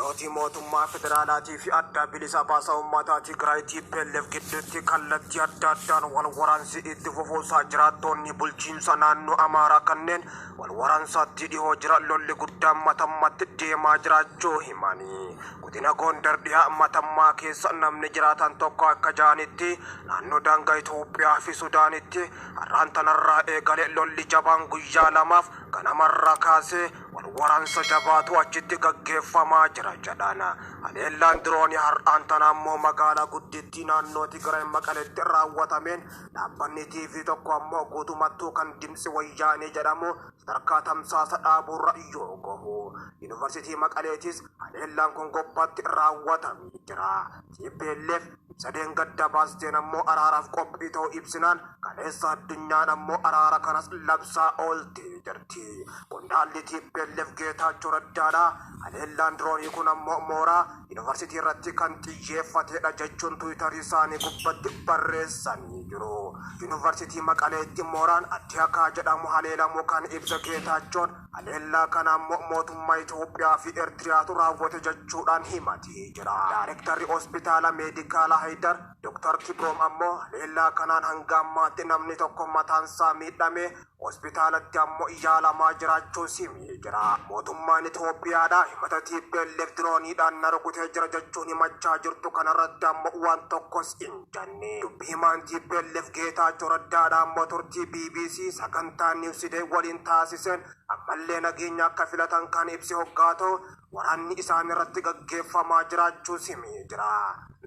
Nooti mootummaa federaalaatii fi adda bilisa baasaa uummataa Tigraay TPLF gidduutti kallattii adda addaan wal waraansi itti fufuusaa jiraattonni bulchiinsa naannoo Amaaraa kanneen wal waraansaatti dhihoo jiran lolli guddaan matammatti deemaa jiraachuu himanii. Godina Gondar dhiyaa matammaa keessa namni jiraatan tokko akka jaanitti naannoo daangaa Itoophiyaa fi Sudaanitti har'aan tanarraa eegale lolli jabaan guyyaa lamaaf ganamarraa kaasee wal waraansa jabaatu achitti gaggeeffamaa jira jedhana. Haleellaan diroonii har'aan tana ammoo magaalaa guddittii naannoo Tigraay Maqaleetti raawwatameen dhaabbanni TV tokko ammoo guutumattuu kan Dimtsi Wayyaanee jedhamu sadarkaa tamsaasa dhaabuurra yoo gahu. Yuunivarsiitii Maqaleetis haleellaan kun gobbaatti raawwatamee jira. TPLF sadeen gadda baasteen ammoo araaraaf qophii ta'uu ibsinaan kaleessa addunyaan ammoo araara kanas labsaa ooltee jirti. Qondaalli TPLF Geetaachoo Raddaadha. Haleellaan diroonii kun ammoo mooraa yuunivarsiitii irratti kan xiyyeeffatedha jechuun Tiwiitarii isaanii gubbatti barreessanii jiru. Yuunivarsiitii Maqaleetti mooraan Addiyakaa jedhamu haleelamuu kan ibsa Geetaachoon haleellaa kana ammoo mootummaa Itoophiyaa fi Eertiriyaatu raawwate jechuudhaan himatee jira. Daayirektarri hospitaala meedikaala Haydar Dr. Kibroom ammoo haleellaa kanaan hanga ammaatti namni tokko mataansaa miidhame hospitaalatti ammoo yaalamaa jiraachuu himee jira. Mootummaan Itoophiyaadha himata TPLF dirooniidhaan na rukutee jira jechuun himachaa jirtu kanarratti ammoo waan tokkos hin janne. Dubbii himaan TPLF Geetaachoo Raddaadha ammoo turtii BBC sagantaa Niwsidee waliin taasisen ammallee nageenya akka filatan kan ibsi hoggaa ta'u waraanni isaan irratti gaggeeffamaa jiraachuu himee jira.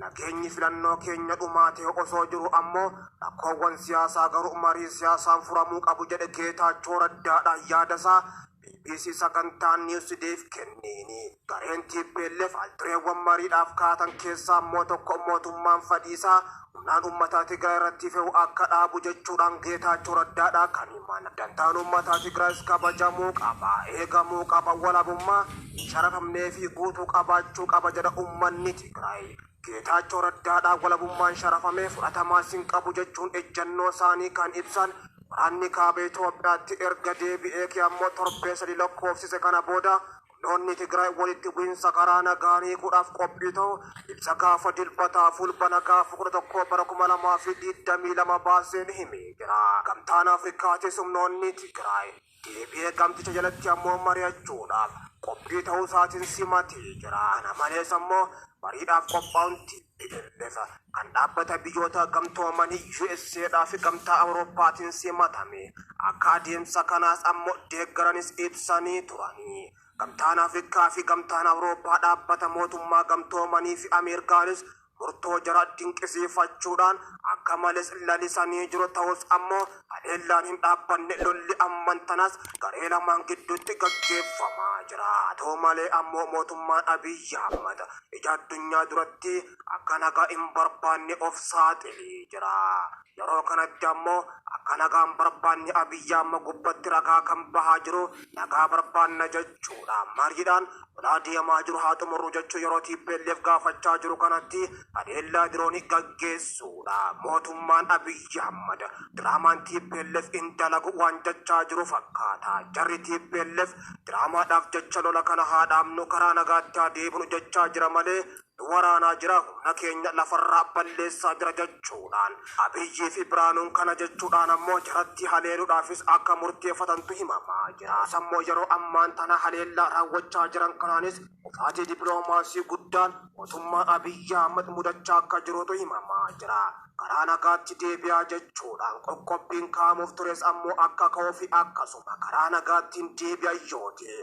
Nageenyi filannoo keenya dhumaatee osoo jiru ammoo rakkoowwan siyaasaa garuu marii siyaasaan furamuu qabu jedhe Geetaachoo Raddaadha yaadasaa BBC sagantaa Niwsideef kenneeni. Gareen TPLF altureewwan mariidhaaf kaatan keessaa ammoo tokko mootummaan fadhiisaa humnaan uummataa Tigraay irratti fe'u akka dhaabu jechuudhaan Geetaachoo Raddaadha kan himan. Dantaan uummataa Tigraayis kabajamuu qaba, eegamuu qaba, walabummaa sharafamnee fi guutuu qabaachuu qaba jedha uummanni Tigraay. Geetaachoo Raddaadha walabummaan sharafamee fudhatamaa hin qabu jechuun ejjennoo isaanii kan ibsan. Waraanni kaaba Itoophiyaatti erga deebi'ee ammoo torbee sadii lakkoofsise kana booda humnoonni Tigraay walitti bu'iinsa karaa nagaa hiikuudhaaf qophii ta'u ibsa gaafa dilbataa fulbana gaafa 11 bara 2022 baaseen himee jira. Gamtaan Afrikaatis humnoonni Tigraay deebi'ee gamticha jalatti ammoo mari'achuudhaaf qophii ta'uu isaatiin simatee jira. Kana malees ammoo mariidhaaf qophaa'uun TPLF kan dhaabbata biyyoota gamtoomanii USAdhaa fi gamtaa Awurooppaatiin simatame akka adeemsa kanaas ammoo deeggaranis ibsanii turanii. Gamtaan Afrikaa fi gamtaan Awurooppaa dhaabbata mootummaa gamtoomanii fi Ameerikaanis murtoo jara dinqisiifachuudhaan akka malees lalisanii jiru ta'us ammoo haleellaan hin dhaabbanne lolli ammantanas garee lamaan gidduutti gaggeeffamaa jira. Ta'u malee ammoo mootummaan Abiyyi Ahmad ija addunyaa duratti akka nagaa hin barbaanne of saaxilee jira. Yeroo kanatti ammoo akka nagaa hin barbaanne Abiyyi Ahmad gubbatti ragaa kan bahaa jiru nagaa barbaanna jechuudha. Mariidhaan walaa deemaa jiru haa xumurru jechuu yeroo TPLF gaafachaa jiru kanatti haleellaa diroonii gaggeessuudha. Mootummaan Abiyyi Ahmad diraamaan TPLF hin dalagu waan jechaa jiru fakkaata. Jarri TPLF diraamaadhaaf jecha lola kana haa dhaabnu karaa nagaatti haa deebinu jechaa jira malee waraanaa jira humna keenya lafarraa balleessaa jira jechuudhaan. Abiyyii fi Biraanuun kana jechuudhaan ammoo jaratti haleeluudhaafis akka murteeffatantu himamaa jira. Sammoo yeroo ammaan tana haleellaa raawwachaa jiran kanaanis ufaatii dippiloomaasii guddaan mootummaa Abiyyi Ahmad mudachaa akka jirutu himamaa jira. Karaa nagaatti deebi'aa jechuudhaan qoqqobbiin kaa'amuuf tures ammoo akka ka'uu fi akkasuma karaa nagaattiin deebi'a yoo ta'e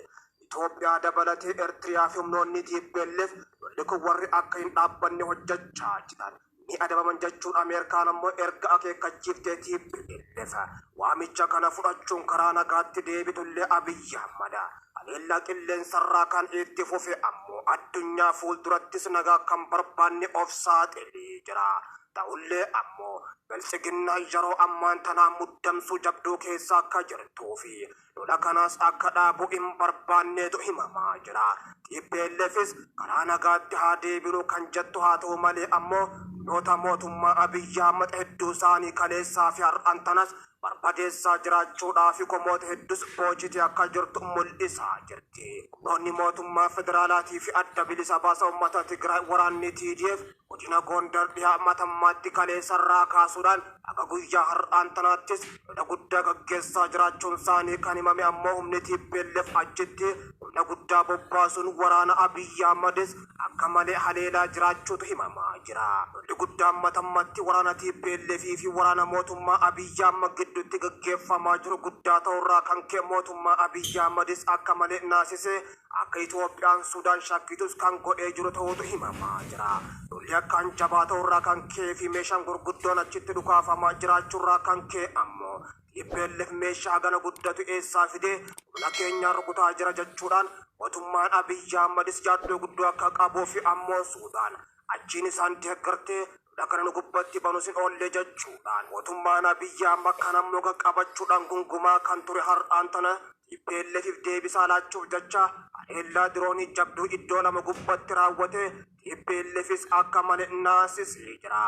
Itoophiyaa dabalatee Eertiriyaa fi humnoonni TPLF lolli kun warri akka hin dhaabbanne hojjechaa jiran ni adabaman jechuun Ameerikaan ammoo erga akeekkachiiftee TPLF waamicha kana fudhachuun karaa nagaatti deebitullee Abiyyi Ahmad haleellaa qilleensarraa kan itti fufe ammoo addunyaa fuuldurattis nagaa kan barbaanne of saaxilee jira. Ta'ullee ammoo bilchiginnaa yeroo ammaan tanaa muddamsuu jabduu keessa akka jirtuu fi lola kanaas akka dhaabu hin barbaanneetu himamaa jira. TPLFis karaa nagaatti haa deebinu kan jettu haa ta'u malee ammoo noota mootummaa Abiyyi Ahmad hedduu isaanii kaleessaa fi har'aan tanas barbadeessaa jiraachuudhaa fi komoota hedduus boojitee akka jirtu mul'isaa jirti. Humnoonni mootummaa federaalaatii fi adda bilisa baasaa uummata Tigraay waraanni TDF godina Gondar dhiyaa matammaatti kaleessarraa kaasuudhaan akka guyyaa har'aan tanaattis lola guddaa gaggeessaa jiraachuun isaanii kan himame ammoo humni TPLF achitti humna guddaa bobbaasuun waraana Abiyyi Ahmadis akka malee haleelaa jiraachuutu himamaa jira. Lolli guddaan matammatti waraana TPLF fi waraana mootummaa Abiyyi Ahmad gidduutti gaggeeffamaa jiru guddaa ta'urraa kan ka'e mootummaa Abiyyi Ahmadis akka malee naasisee akka Itoophiyaan Sudaan shakkitus kan godhee jiru ta'utu himamaa jira. Lolli akkaan jabaa ta'urraa kan ka'ee fi meeshaan gurguddoon achitti dhukaafamaa jiraachuurraa kan ka'e ammoo TPLF meeshaa gana guddatu eessaa fidee lola keenyaan rukutaa jira jechuudhaan mootummaan Abiyyi Ahmadis yaaddoo guddoo akka qabuu fi ammoo Sudaan achiin isaan deeggartee Dakaraan gubbatti banuusin oolle jechuudhaan mootummaan Abiyyi Ahmad kan ammoo qabachuudhaan gungumaa kan ture har'aan tana TPLFif deebisaa laachuuf jecha haleellaa diroonii jabduu iddoo lama gubbatti raawwate TPLFis akka malee naasisee jira.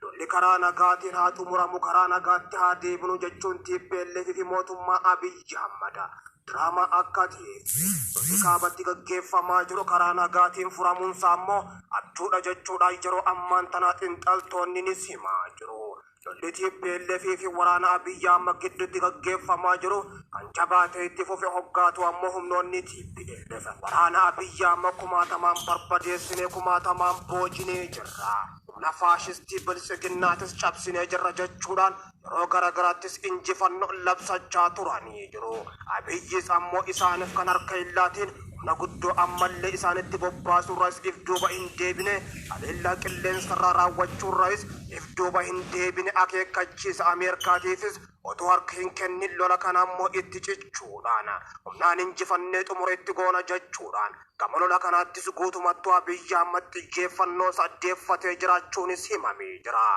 Lolli karaa nagaatiin haa xumuramu, karaa nagaatti haa deebinu jechuun TPLF fi mootummaa Abiyyi Ahmad diraamaa akka ta'eef lolli kaabatti gaggeeffamaa jiru karaa nagaatiin furamuunsaa ammoo abjuudha jechuudhaan yeroo ammaan tanaa xiinxaltoonni ni himaa jiru. Lolli TPLF fi waraana Abiyyi Ahmad gidduutti gaggeeffamaa jiru kan jabaatee itti fufe hoggaatu ammoo humnoonni TPLF waraana Abiyyi Ahmad kumaatamaan barbadeessinee kumaatamaan boojinee jirra. Humna faashistii bilisiginnaatis cabsinee jirra jechuudhaan yeroo garagaraattis injifannoo labsachaa turanii jiru. Abiyyis ammoo isaaniif kan harka illaatiin humna guddoo ammallee isaanitti bobbaasurraas if duuba hin deebine haleellaa qilleensarraa raawwachuurraas if duuba hin deebine akeekkachiisa Ameerikaatiifis otoo harka hin kennin lola kana ammoo itti cichuudhaan humnaan injifannee xumura itti goona jechuudhaan gama lola kanaattis guutumattuu Abiyyi Ahmad xiyyeeffannoo saddeeffatee jiraachuunis himamee jira.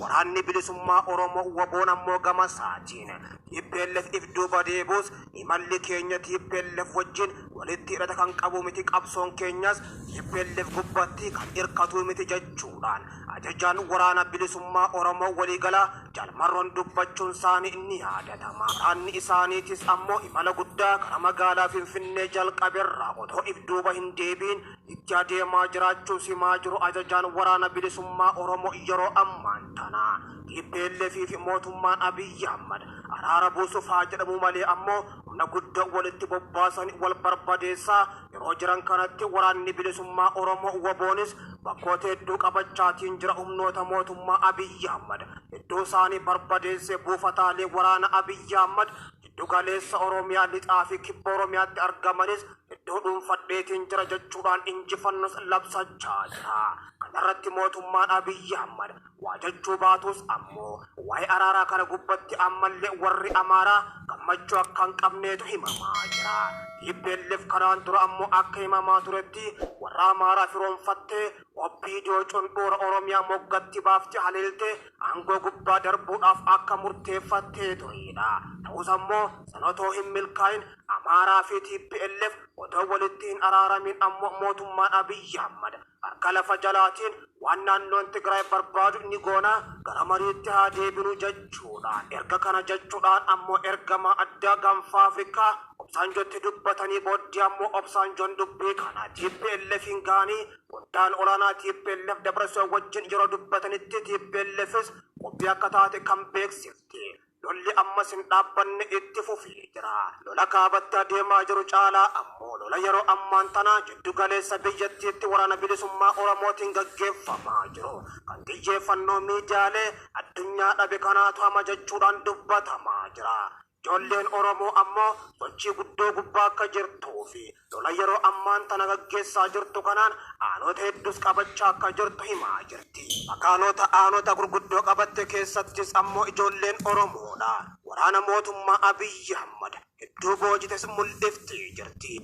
Waraanni bilisummaa Oromoo waboon ammoo gama isaatiin TPLF if duuba deebuus imalli keenya TPLF wajjin walitti hidhata kan qabu miti, qabsoon keenyas TPLF gubbatti kan hirkatu miti jechuudhaan ajajaan waraana bilisummaa Oromoo waliigalaa Jalmarroon dubbachuun isaanii inni yaadatama. Waraanni isaaniitis ammoo imala guddaa karaa magaalaa Finfinnee jalqaberraa otoo if duuba hin deebiin itti adeemaa jiraachuu himaa jiru ajajaan waraana bilisummaa Oromoo yeroo ammaan tana. TPLF fi mootummaan Abiyyi Ahmad araara buusuuf haa jedhamu malee ammoo humna guddaa walitti bobbaasan wal barbadeessaa yeroo jiran kanatti waraanni bilisummaa Oromoo waboonis bakkoota hedduu qabachaatiin jira. Humnoota mootummaa Abiyyi Ahmad iddoo isaanii barbadeessee buufataalee waraana Abiyyi Ahmad giddu galeessa Oromiyaa lixaa fi kibba Oromiyaatti argamanis iddoo dhuunfadheetiin jira jechuudhaan injifannos labsachaa jira. Kanarratti mootummaan Abiyyi Ahmad waa jechuu baatus ammoo waa'ee araaraa kana gubbatti ammallee warri Amaaraa gammachuu akka hin qabneetu himamaa jira. TPLF kanaan dura ammoo akka himamaa turetti warra Amaaraa firoonfattee OPDO cundhuura Oromiyaa moggatti baaftee haleeltee aangoo gubbaa darbuudhaaf akka murteeffattee turedha. Ta'us ammoo sanatoo hin milkaa'in Amaaraa fi TPLF otoo walitti hin araaramin ammoo mootummaan Abiyyi Ahmad harka lafa jalaatiin waan naannoon Tigraay barbaadu ni goona gara mariitti haa deebinu jechuudhaan erga kana jechuudhaan ammoo ergamaa addaa gaanfa Afrikaa Obsaanjotti dubbatanii booddee ammoo Obsaanjoon dubbii kana TPLFin gaanii waldaan olaanaa TPLF Dabrasoon wajjin yeroo dubbatanitti TPLFis qophii akka taate kan beeksifte. Lolli ammas hin dhaabbanne itti fufee jira. Lola kaabatti adeemaa jiru caalaa ammoo lola yeroo ammaan tana jiddu galeessa biyyattiitti waraana bilisummaa Oromootiin gaggeeffamaa jiru kan xiyyeeffannoo miidiyaalee addunyaa dhabe kanaatu hama jechuudhaan dubbatamaa jira. Ijoolleen Oromoo ammoo sochii guddoo gubbaa akka jirtuu fi lola yeroo ammaan tana gaggeessaa jirtu kanaan aanota hedduus qabachaa akka jirtu himaa jirti. Makaanota aanota gurguddoo qabatte keessattis ammoo ijoolleen Oromoodha waraana mootummaa Abiyyi Ahmad hedduu boojites mul'iftee jirti.